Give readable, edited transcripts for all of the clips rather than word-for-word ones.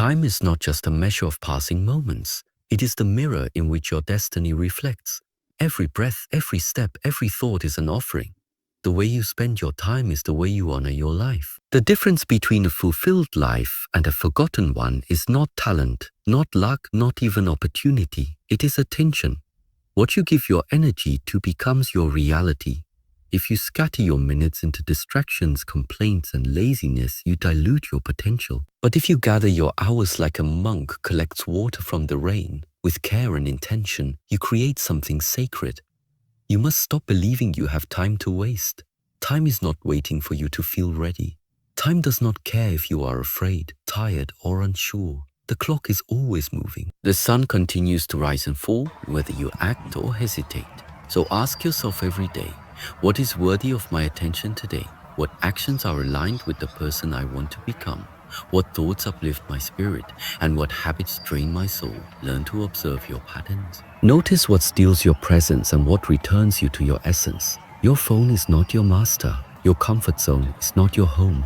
Time is not just a measure of passing moments. It is the mirror in which your destiny reflects. Every breath, every step, every thought is an offering. The way you spend your time is the way you honor your life. The difference between a fulfilled life and a forgotten one is not talent, not luck, not even opportunity. It is attention. What you give your energy to becomes your reality. If you scatter your minutes into distractions, complaints, and laziness, you dilute your potential. But if you gather your hours like a monk collects water from the rain, with care and intention, you create something sacred. You must stop believing you have time to waste. Time is not waiting for you to feel ready. Time does not care if you are afraid, tired, or unsure. The clock is always moving. The sun continues to rise and fall, whether you act or hesitate. So ask yourself every day, what is worthy of my attention today? What actions are aligned with the person I want to become? What thoughts uplift my spirit? And what habits drain my soul? Learn to observe your patterns. Notice what steals your presence and what returns you to your essence. Your phone is not your master. Your comfort zone is not your home.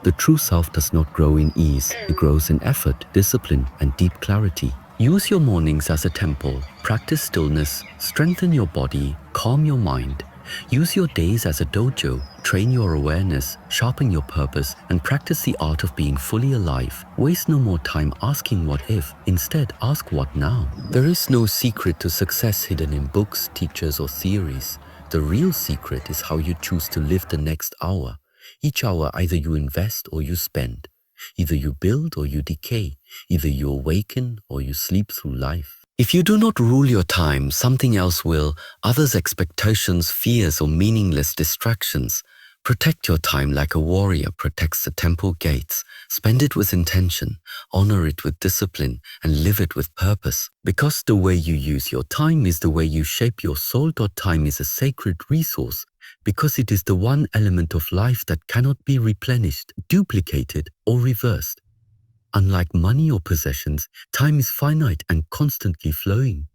The true self does not grow in ease. It grows in effort, discipline, and deep clarity. Use your mornings as a temple. Practice stillness, strengthen your body, calm your mind. Use your days as a dojo, train your awareness, sharpen your purpose, and practice the art of being fully alive. Waste no more time asking what if, instead ask what now. There is no secret to success hidden in books, teachers, or theories. The real secret is how you choose to live the next hour. Each hour either you invest or you spend. Either you build or you decay. Either you awaken or you sleep through life. If you do not rule your time, something else will, others' expectations, fears, or meaningless distractions. Protect your time like a warrior protects the temple gates. Spend it with intention, honor it with discipline, and live it with purpose. Because the way you use your time is the way you shape your soul. Time is a sacred resource because it is the one element of life that cannot be replenished, duplicated, or reversed. Unlike money or possessions, time is finite and constantly flowing,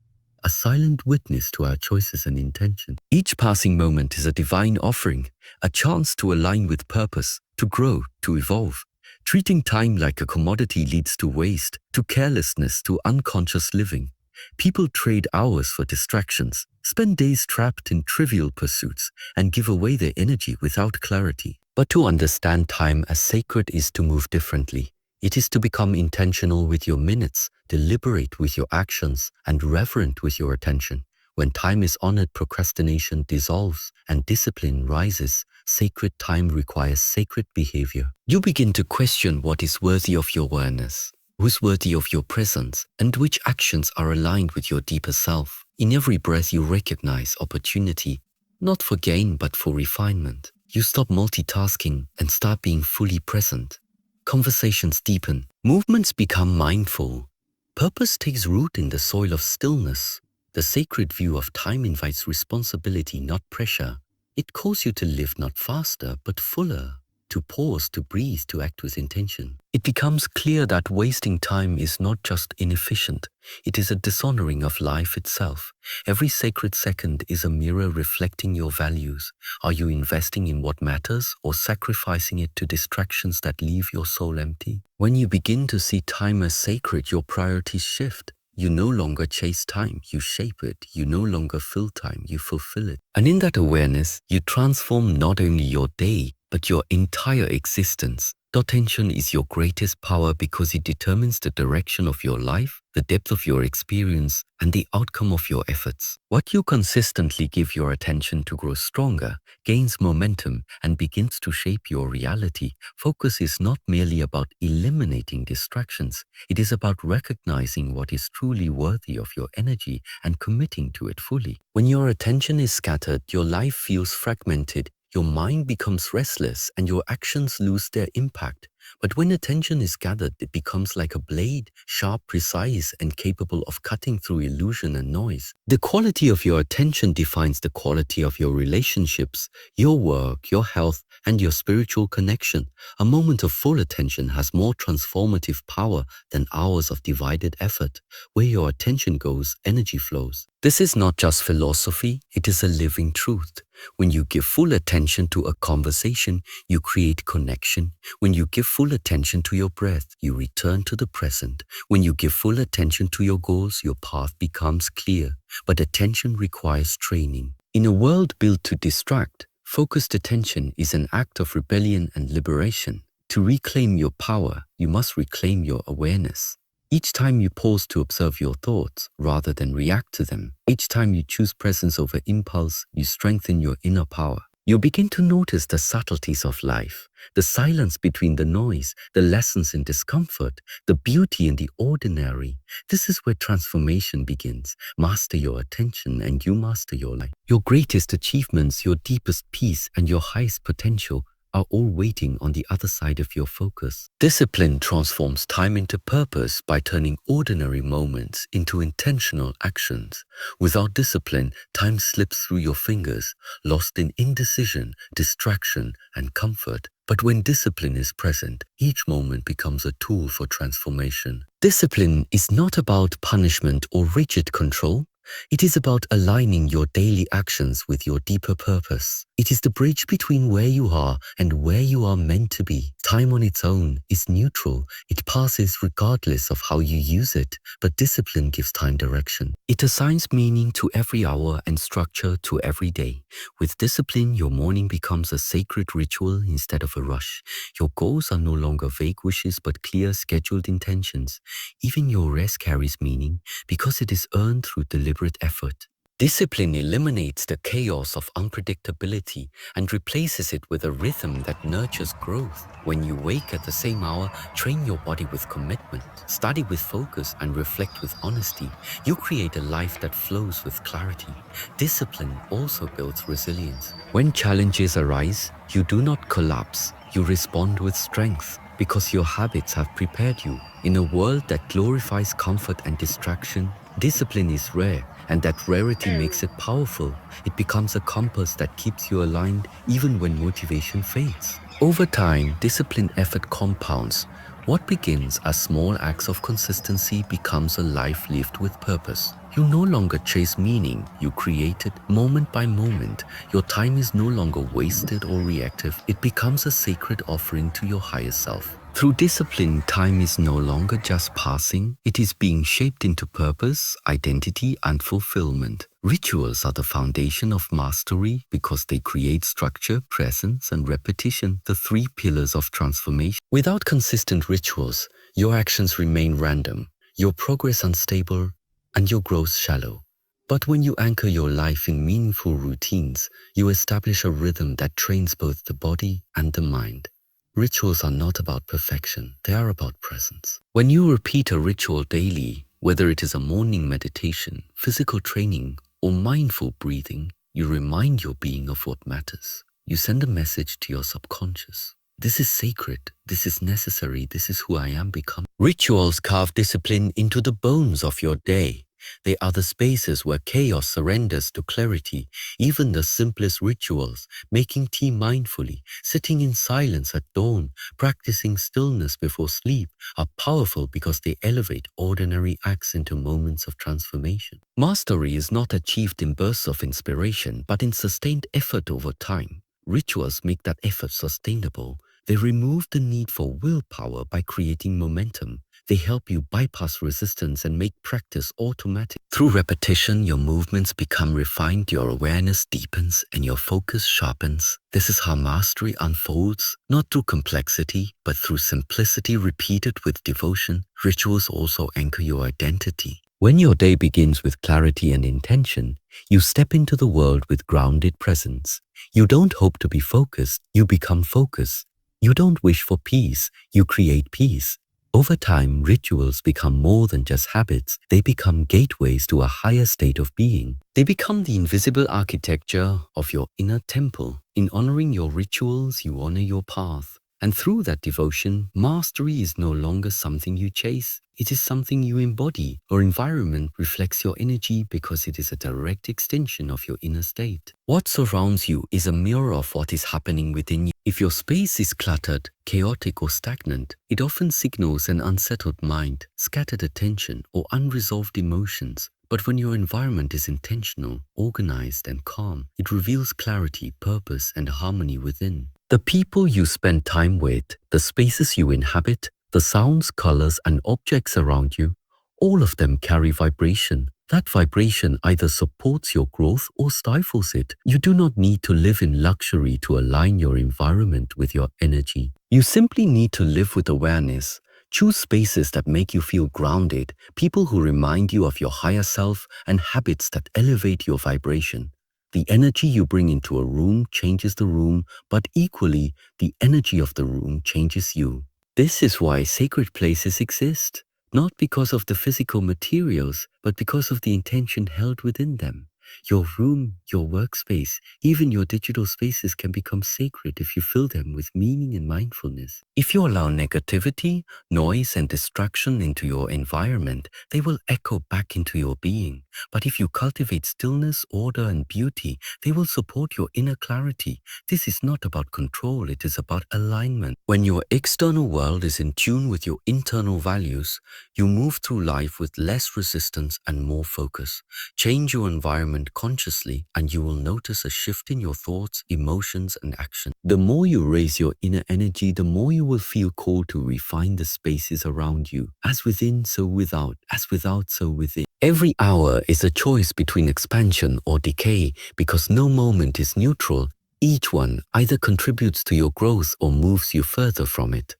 a silent witness to our choices and intention. Each passing moment is a divine offering, a chance to align with purpose, to grow, to evolve. Treating time like a commodity leads to waste, to carelessness, to unconscious living. People trade hours for distractions, spend days trapped in trivial pursuits, and give away their energy without clarity. But to understand time as sacred is to move differently. It is to become intentional with your minutes, deliberate with your actions, and reverent with your attention. When time is honored, procrastination dissolves and discipline rises. Sacred time requires sacred behavior. You begin to question what is worthy of your awareness, who's worthy of your presence, and which actions are aligned with your deeper self. In every breath you recognize opportunity, not for gain but for refinement. You stop multitasking and start being fully present. Conversations deepen, movements become mindful. Purpose takes root in the soil of stillness. The sacred view of time invites responsibility, not pressure. It calls you to live not faster, but fuller, to pause, to breathe, to act with intention. It becomes clear that wasting time is not just inefficient. It is a dishonoring of life itself. Every sacred second is a mirror reflecting your values. Are you investing in what matters or sacrificing it to distractions that leave your soul empty? When you begin to see time as sacred, your priorities shift. You no longer chase time, you shape it. You no longer fill time, you fulfill it. And in that awareness, you transform not only your day, but your entire existence. Attention is your greatest power because it determines the direction of your life, the depth of your experience, and the outcome of your efforts. What you consistently give your attention to grows stronger, gains momentum, and begins to shape your reality. Focus is not merely about eliminating distractions. It is about recognizing what is truly worthy of your energy and committing to it fully. When your attention is scattered, your life feels fragmented. Your mind becomes restless and your actions lose their impact. But when attention is gathered, it becomes like a blade, sharp, precise, and capable of cutting through illusion and noise. The quality of your attention defines the quality of your relationships, your work, your health, and your spiritual connection. A moment of full attention has more transformative power than hours of divided effort. Where your attention goes, energy flows. This is not just philosophy, it is a living truth. When you give full attention to a conversation, you create connection. When you give full attention to your breath, you return to the present. When you give full attention to your goals, your path becomes clear. But attention requires training. In a world built to distract, focused attention is an act of rebellion and liberation. To reclaim your power, you must reclaim your awareness. Each time you pause to observe your thoughts rather than react to them, each time you choose presence over impulse, you strengthen your inner power. You begin to notice the subtleties of life, the silence between the noise, the lessons in discomfort, the beauty in the ordinary. This is where transformation begins. Master your attention and you master your life. Your greatest achievements, your deepest peace, and your highest potential are all waiting on the other side of your focus. Discipline transforms time into purpose by turning ordinary moments into intentional actions. Without discipline, time slips through your fingers, lost in indecision, distraction, and comfort. But when discipline is present, each moment becomes a tool for transformation. Discipline is not about punishment or rigid control. It is about aligning your daily actions with your deeper purpose. It is the bridge between where you are and where you are meant to be. Time on its own is neutral. It passes regardless of how you use it, but discipline gives time direction. It assigns meaning to every hour and structure to every day. With discipline, your morning becomes a sacred ritual instead of a rush. Your goals are no longer vague wishes but clear, scheduled intentions. Even your rest carries meaning because it is earned through deliberate effort. Discipline eliminates the chaos of unpredictability and replaces it with a rhythm that nurtures growth. When you wake at the same hour, train your body with commitment, study with focus, and reflect with honesty, you create a life that flows with clarity. Discipline also builds resilience. When challenges arise, you do not collapse. You respond with strength because your habits have prepared you. In a world that glorifies comfort and distraction, discipline is rare, and that rarity makes it powerful. It becomes a compass that keeps you aligned even when motivation fades. Over time, disciplined effort compounds. What begins as small acts of consistency becomes a life lived with purpose. You no longer chase meaning, you create it moment by moment. Your time is no longer wasted or reactive. It becomes a sacred offering to your higher self. Through discipline, time is no longer just passing. It is being shaped into purpose, identity, and fulfillment. Rituals are the foundation of mastery because they create structure, presence, and repetition, the three pillars of transformation. Without consistent rituals, your actions remain random, your progress unstable, and your growth shallow. But when you anchor your life in meaningful routines, you establish a rhythm that trains both the body and the mind. Rituals are not about perfection, they are about presence. When you repeat a ritual daily, whether it is a morning meditation, physical training, or mindful breathing, you remind your being of what matters. You send a message to your subconscious. This is sacred, this is necessary, this is who I am becoming. Rituals carve discipline into the bones of your day. They are the spaces where chaos surrenders to clarity. Even the simplest rituals, making tea mindfully, sitting in silence at dawn, practicing stillness before sleep, are powerful because they elevate ordinary acts into moments of transformation. Mastery is not achieved in bursts of inspiration, but in sustained effort over time. Rituals make that effort sustainable. They remove the need for willpower by creating momentum. They help you bypass resistance and make practice automatic. Through repetition, your movements become refined, your awareness deepens, and your focus sharpens. This is how mastery unfolds, not through complexity, but through simplicity repeated with devotion. Rituals also anchor your identity. When your day begins with clarity and intention, you step into the world with grounded presence. You don't hope to be focused, you become focused. You don't wish for peace, you create peace. Over time, rituals become more than just habits. They become gateways to a higher state of being. They become the invisible architecture of your inner temple. In honoring your rituals, you honor your path. And through that devotion, mastery is no longer something you chase. It is something you embody. Your environment reflects your energy because it is a direct extension of your inner state. What surrounds you is a mirror of what is happening within you. If your space is cluttered, chaotic, or stagnant, it often signals an unsettled mind, scattered attention, or unresolved emotions. But when your environment is intentional, organized, and calm, it reveals clarity, purpose, and harmony within. The people you spend time with, the spaces you inhabit, the sounds, colors, and objects around you, all of them carry vibration. That vibration either supports your growth or stifles it. You do not need to live in luxury to align your environment with your energy. You simply need to live with awareness. Choose spaces that make you feel grounded, people who remind you of your higher self, and habits that elevate your vibration. The energy you bring into a room changes the room, but equally, the energy of the room changes you. This is why sacred places exist, not because of the physical materials, but because of the intention held within them. Your room, your workspace, even your digital spaces can become sacred if you fill them with meaning and mindfulness. If you allow negativity, noise, and distraction into your environment, they will echo back into your being. But if you cultivate stillness, order, and beauty, they will support your inner clarity. This is not about control, it is about alignment. When your external world is in tune with your internal values, you move through life with less resistance and more focus. Change your environment consciously, and you will notice a shift in your thoughts, emotions, and actions. The more you raise your inner energy, the more you will feel called to refine the spaces around you. As within, so without. As without, so within. Every hour is a choice between expansion or decay, because no moment is neutral. Each one either contributes to your growth or moves you further from it.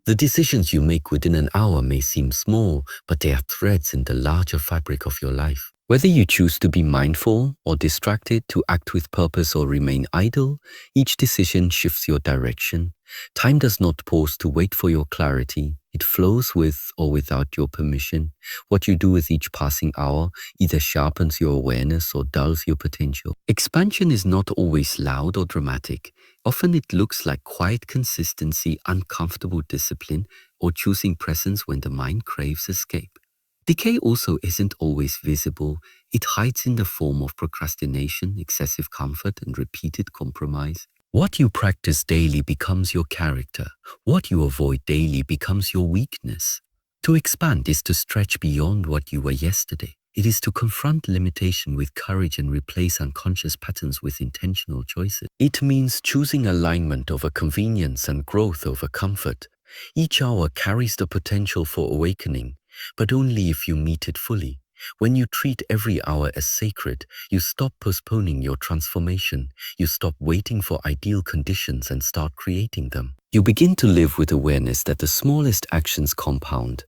The decisions you make within an hour may seem small, but they are threads in the larger fabric of your life. Whether you choose to be mindful or distracted, to act with purpose or remain idle, each decision shifts your direction. Time does not pause to wait for your clarity. It flows with or without your permission. What you do with each passing hour either sharpens your awareness or dulls your potential. Expansion is not always loud or dramatic. Often it looks like quiet consistency, uncomfortable discipline, or choosing presence when the mind craves escape. Decay also isn't always visible. It hides in the form of procrastination, excessive comfort, and repeated compromise. What you practice daily becomes your character. What you avoid daily becomes your weakness. To expand is to stretch beyond what you were yesterday. It is to confront limitation with courage and replace unconscious patterns with intentional choices. It means choosing alignment over convenience and growth over comfort. Each hour carries the potential for awakening, but only if you meet it fully. When you treat every hour as sacred, you stop postponing your transformation. You stop waiting for ideal conditions and start creating them. You begin to live with awareness that the smallest actions compound.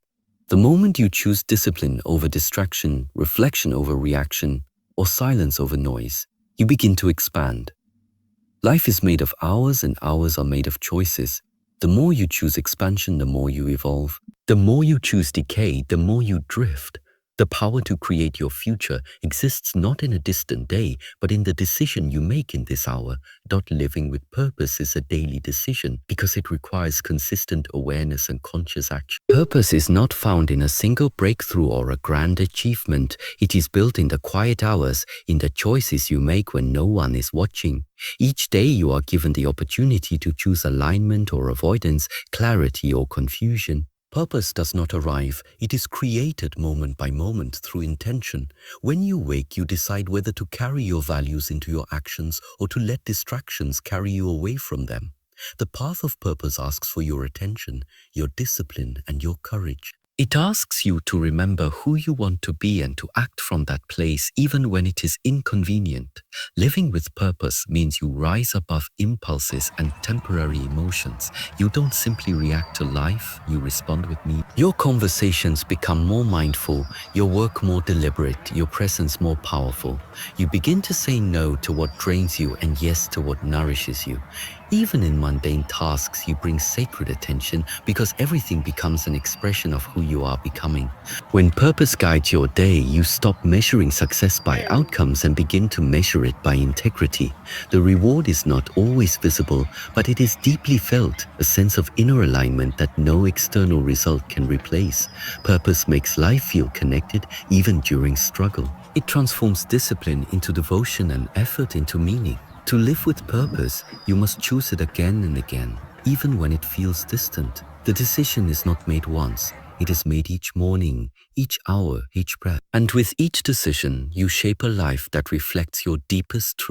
The moment you choose discipline over distraction, reflection over reaction, or silence over noise, you begin to expand. Life is made of hours, and hours are made of choices. The more you choose expansion, the more you evolve. The more you choose decay, the more you drift. The power to create your future exists not in a distant day, but in the decision you make in this hour. Living with purpose is a daily decision because it requires consistent awareness and conscious action. Purpose is not found in a single breakthrough or a grand achievement. It is built in the quiet hours, in the choices you make when no one is watching. Each day you are given the opportunity to choose alignment or avoidance, clarity or confusion. Purpose does not arrive, it is created moment by moment through intention. When you wake, you decide whether to carry your values into your actions or to let distractions carry you away from them. The path of purpose asks for your attention, your discipline, and your courage. It asks you to remember who you want to be and to act from that place even when it is inconvenient. Living with purpose means you rise above impulses and temporary emotions. You don't simply react to life, you respond with meaning. Your conversations become more mindful, your work more deliberate, your presence more powerful. You begin to say no to what drains you and yes to what nourishes you. Even in mundane tasks, you bring sacred attention because everything becomes an expression of who you are becoming. When purpose guides your day, you stop measuring success by outcomes and begin to measure it by integrity. The reward is not always visible, but it is deeply felt, a sense of inner alignment that no external result can replace. Purpose makes life feel connected even during struggle. It transforms discipline into devotion and effort into meaning. To live with purpose, you must choose it again and again, even when it feels distant. The decision is not made once, It is made each morning, each hour, each breath. And with each decision, you shape a life that reflects your deepest truth.